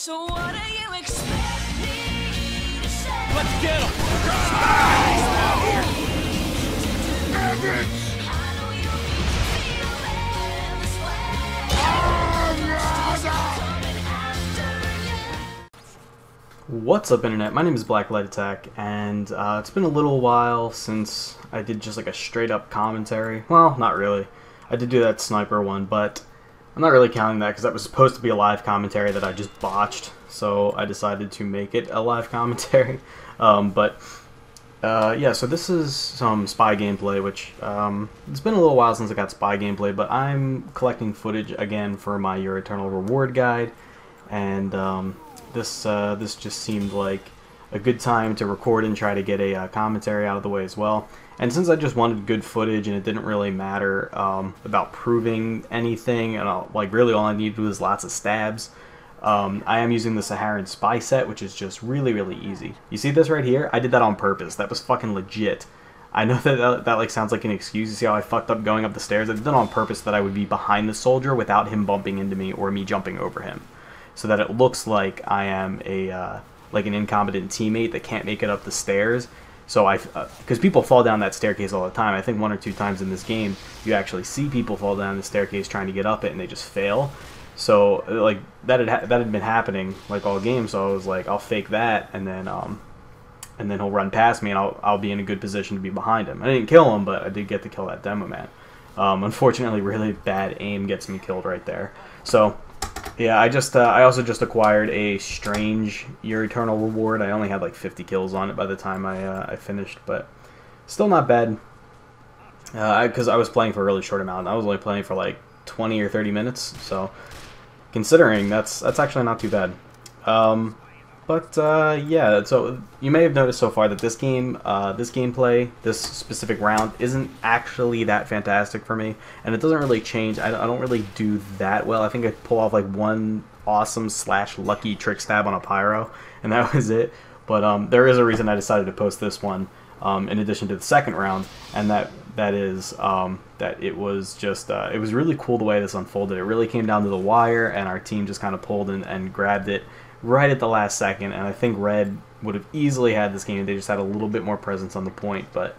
So what do you expect me to say? Let's get him! What's up, internet? My name is BlackLightAttack, and it's been a little while since I did just like a straight up commentary. Well, not really. I did do that sniper one, but I'm not really counting that because that was supposed to be a live commentary that I just botched, so I decided to make it a live commentary. Yeah, so this is some spy gameplay, which it's been a little while since I got spy gameplay, but I'm collecting footage again for my Your Eternal Reward guide, and this just seemed like a good time to record and try to get a commentary out of the way as well. And since I just wanted good footage and it didn't really matter about proving anything, and like really all I needed was lots of stabs, I am using the Saharan Spy set, which is just really easy. You see this right here? I did that on purpose. That was fucking legit. I know that like sounds like an excuse. You see how I fucked up going up the stairs? I did that on purpose so that I would be behind the soldier without him bumping into me or me jumping over him, so that it looks like I am a like an incompetent teammate that can't make it up the stairs. So because people fall down that staircase all the time. I think 1 or 2 times in this game you actually see people fall down the staircase trying to get up it and they just fail. So like that had been happening like all game. So I was like, I'll fake that, and then he'll run past me and I'll be in a good position to be behind him. I didn't kill him, but I did get to kill that demo man. Unfortunately, really bad aim gets me killed right there. So yeah, I also just acquired a strange Your Eternal Reward. I only had like 50 kills on it by the time I finished, but still not bad. Because I was playing for a really short amount. I was only playing for like 20 or 30 minutes, so considering that's actually not too bad. Yeah, so you may have noticed so far that this game, this gameplay, this specific round isn't actually that fantastic for me, and it doesn't really change. I don't really do that well. I think I pull off like one awesome / lucky trick stab on a pyro, and that was it. But there is a reason I decided to post this one in addition to the second round, and that is that it was just it was really cool the way this unfolded. It really came down to the wire, and our team just kind of pulled and grabbed it right at the last second, and I think Red would have easily had this game if they just had a little bit more presence on the point. But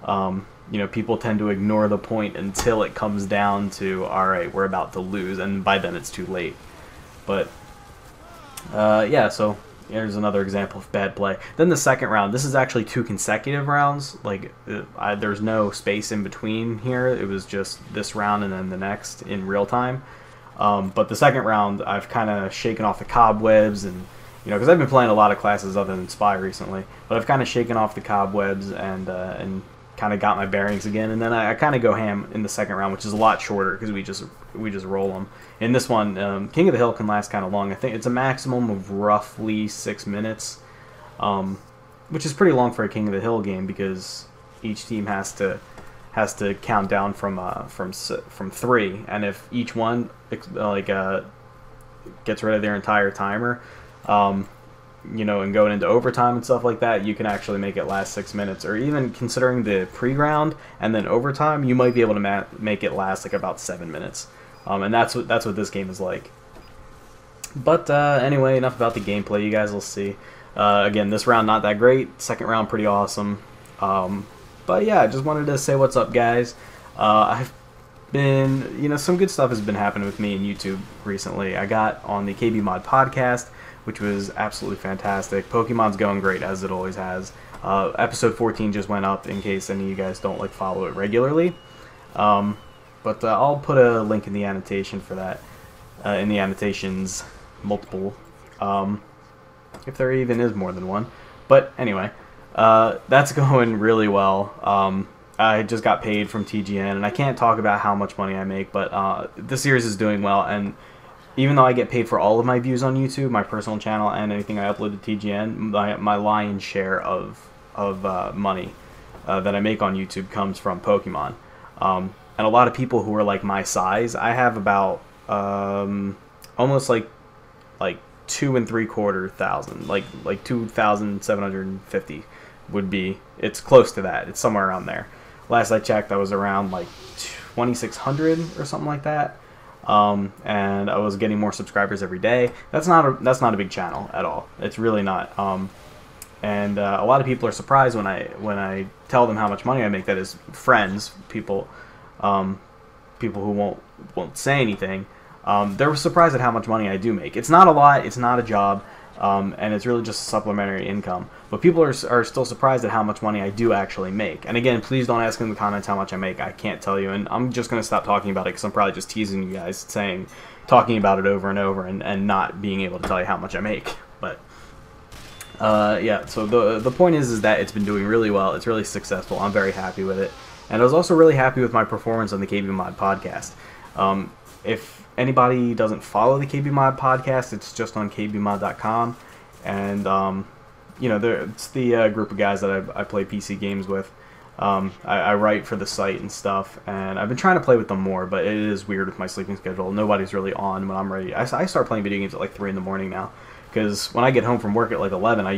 you know, people tend to ignore the point until it comes down to, alright, we're about to lose, and by then it's too late. But yeah, so here's another example of bad play. Then the second round, this is actually 2 consecutive rounds. Like there's no space in between here. It was just this round and then the next in real time. But the second round, I've kind of shaken off the cobwebs, and you know, because I've been playing a lot of classes other than Spy recently, but I've kind of shaken off the cobwebs and kind of got my bearings again. And then I kind of go ham in the second round, which is a lot shorter because we just roll them. In this one, King of the Hill can last kind of long. I think it's a maximum of roughly 6 minutes, which is pretty long for a King of the Hill game because each team has to count down from 3, and if each one like gets rid of their entire timer, you know, and going into overtime and stuff like that, you can actually make it last 6 minutes. Or even considering the pre-round and then overtime, you might be able to make it last like about 7 minutes. And that's what this game is like. But anyway, enough about the gameplay. You guys will see. Again, this round not that great. Second round pretty awesome. But yeah, I just wanted to say what's up, guys. I've been, you know, some good stuff has been happening with me and YouTube recently. I got on the KB Mod podcast, which was absolutely fantastic. Pokemon's going great, as it always has. Episode 14 just went up, in case any of you guys don't like follow it regularly. But I'll put a link in the annotation for that, in the annotations, multiple, if there even is more than one. But anyway. That's going really well. I just got paid from TGN, and I can't talk about how much money I make, but this series is doing well, and even though I get paid for all of my views on YouTube, my personal channel, and anything I upload to TGN, my lion's share of money that I make on YouTube comes from Pokemon. And a lot of people who are like my size, I have about almost like 2,350 thousand, like 2,750 would be. It's close to that. It's somewhere around there. Last I checked, I was around like 2,600 or something like that. and I was getting more subscribers every day. That's not a big channel at all. It's really not. And a lot of people are surprised when I tell them how much money I make. That is, friends, people who won't say anything. They're surprised at how much money I do make. It's not a lot. It's not a job. And it's really just supplementary income. But people are still surprised at how much money I do actually make. And again, please don't ask in the comments how much I make. I can't tell you. And I'm just going to stop talking about it because I'm probably just teasing you guys, talking about it over and over and not being able to tell you how much I make. But yeah, so the point is that it's been doing really well. It's really successful. I'm very happy with it. And I was also really happy with my performance on the KB Mod podcast. If anybody doesn't follow the KB Mod podcast, it's just on kbmod.com, and you know, it's the group of guys that I play PC games with. I write for the site and stuff, and I've been trying to play with them more, but it is weird with my sleeping schedule. Nobody's really on when I'm ready. I start playing video games at like 3 in the morning now, because when I get home from work at like 11, I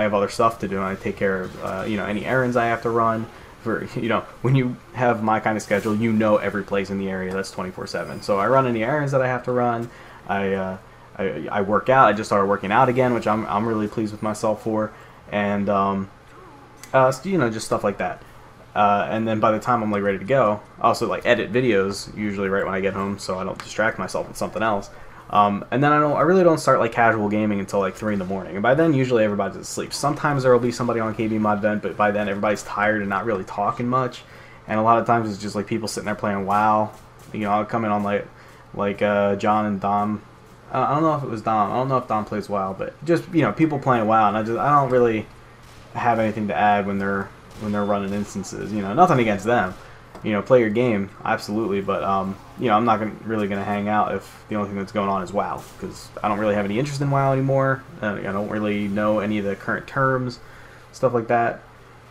have other stuff to do, and I take care of you know, any errands I have to run. For, you know, when you have my kind of schedule, you know every place in the area that's 24/7. So I run any errands that I have to run. I work out. I just started working out again, which I'm really pleased with myself for, and so, you know, just stuff like that. And then by the time I'm like ready to go, I also like edit videos usually right when I get home, so I don't distract myself with something else. And then I really don't start like casual gaming until like 3 in the morning, and by then usually everybody's asleep. Sometimes there will be somebody on KB Mod Vent, but by then everybody's tired and not really talking much. And a lot of times it's just like people sitting there playing WoW. You know, I'll come in on like John and Dom. I don't know if it was Dom. I don't know if Dom plays WoW, but just, you know, people playing WoW, and I don't really have anything to add when they're running instances. You know, nothing against them. You know, play your game, absolutely, but you know, I'm not really gonna hang out if the only thing that's going on is WoW, because I don't really have any interest in WoW anymore. I don't really know any of the current terms, stuff like that.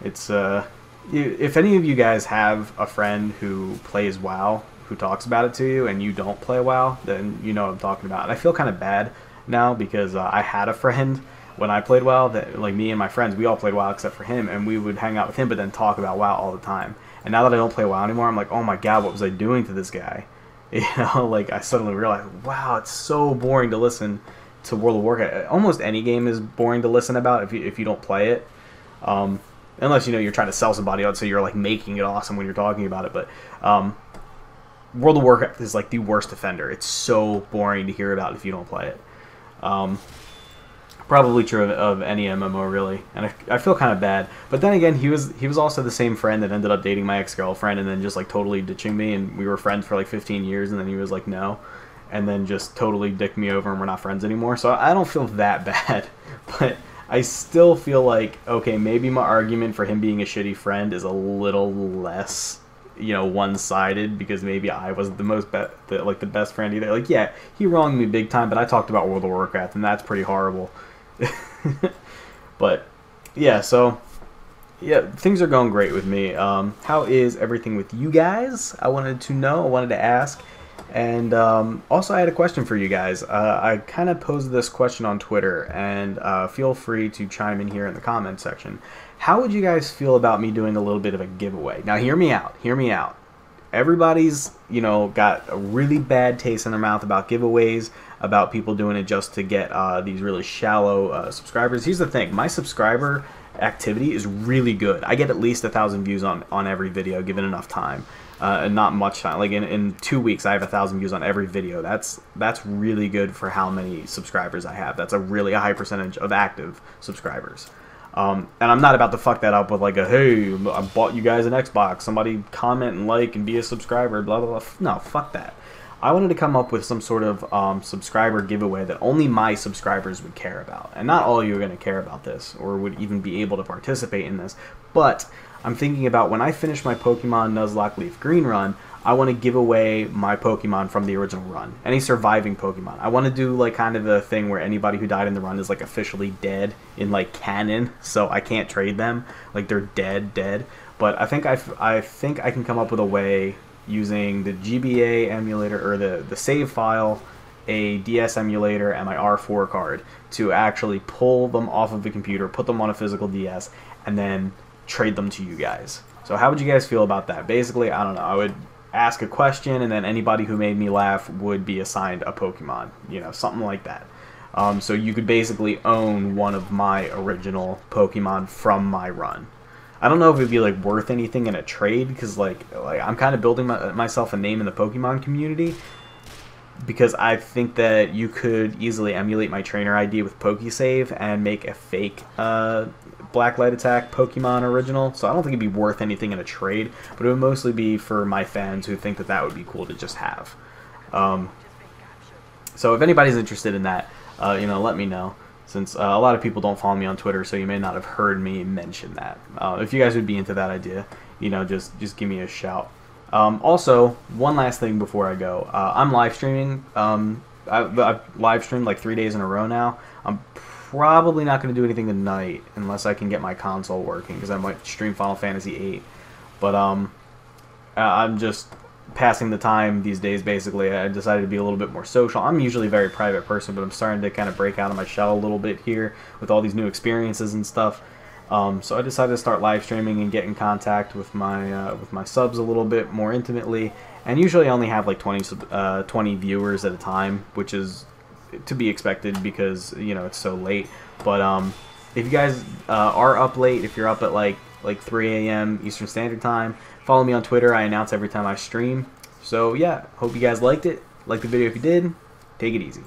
It's if any of you guys have a friend who plays WoW, who talks about it to you, and you don't play WoW, then you know what I'm talking about. And I feel kind of bad now because I had a friend when I played WoW that, like, me and my friends, we all played WoW except for him, and we would hang out with him, but then talk about WoW all the time. And now that I don't play WoW anymore, I'm like, oh my god, what was I doing to this guy? You know, like, I suddenly realized, wow, it's so boring to listen to World of Warcraft. Almost any game is boring to listen about if you don't play it. Unless, you know, you're trying to sell somebody out, so you're, like, making it awesome when you're talking about it. But World of Warcraft is, like, the worst offender. It's so boring to hear about if you don't play it. Probably true of any MMO, really, and I feel kind of bad. But then again, he was also the same friend that ended up dating my ex-girlfriend and then just like totally ditching me, and we were friends for like 15 years, and then he was like no, and then just totally dicked me over, and we're not friends anymore. So I don't feel that bad, but I still feel like, okay, maybe my argument for him being a shitty friend is a little less, you know, one-sided, because maybe I was the best friend either. Like, yeah, he wronged me big time, but I talked about World of Warcraft, and that's pretty horrible. But yeah, so yeah, things are going great with me. How is everything with you guys? I wanted to know, I wanted to ask. And also I had a question for you guys. I kind of posed this question on Twitter, and feel free to chime in here in the comment section. How would you guys feel about me doing a little bit of a giveaway? Now hear me out, hear me out. Everybody's, you know, got a really bad taste in their mouth about giveaways, about people doing it just to get these really shallow subscribers. Here's the thing, my subscriber activity is really good. I get at least 1,000 views on every video given enough time. And not much time. Like in 2 weeks I have 1,000 views on every video. That's really good for how many subscribers I have. That's a really high percentage of active subscribers. And I'm not about to fuck that up with like a, hey, I bought you guys an Xbox, somebody comment and like and be a subscriber, blah blah blah. No, fuck that. I wanted to come up with some sort of subscriber giveaway that only my subscribers would care about. And not all of you are going to care about this or would even be able to participate in this. But I'm thinking about when I finish my Pokemon Nuzlocke Leaf Green run, I want to give away my Pokemon from the original run. Any surviving Pokemon. I want to do like kind of a thing where anybody who died in the run is like officially dead in like canon, so I can't trade them. Like they're dead. But I think I can come up with a way using the GBA emulator or the save file, a DS emulator, and my R4 card to actually pull them off of the computer, put them on a physical DS, and then trade them to you guys. So how would you guys feel about that? Basically, I don't know, ask a question, and then anybody who made me laugh would be assigned a Pokemon, you know, something like that. So you could basically own one of my original Pokemon from my run. I don't know if it'd be like worth anything in a trade, because like I'm kind of building myself a name in the Pokemon community, because I think that you could easily emulate my trainer ID with PokeSave and make a fake BlackLightAttack Pokemon original. So I don't think it'd be worth anything in a trade, but it would mostly be for my fans who think that that would be cool to just have. So if anybody's interested in that, you know, let me know. Since a lot of people don't follow me on Twitter, so you may not have heard me mention that. If you guys would be into that idea, you know, just give me a shout. Also, one last thing before I go. I'm live streaming. I've live streamed like 3 days in a row now. I'm probably not going to do anything tonight unless I can get my console working, because I might stream Final Fantasy VIII. But I'm just passing the time these days, basically. I decided to be a little bit more social. I'm usually a very private person, but I'm starting to kind of break out of my shell a little bit here with all these new experiences and stuff. So I decided to start live streaming and get in contact with my subs a little bit more intimately. And usually I only have like 20 viewers at a time, which is to be expected because, you know, it's so late. But if you guys are up late, if you're up at like 3 a.m. Eastern Standard Time, follow me on Twitter. I announce every time I stream. So yeah, hope you guys liked it. Like the video if you did. Take it easy.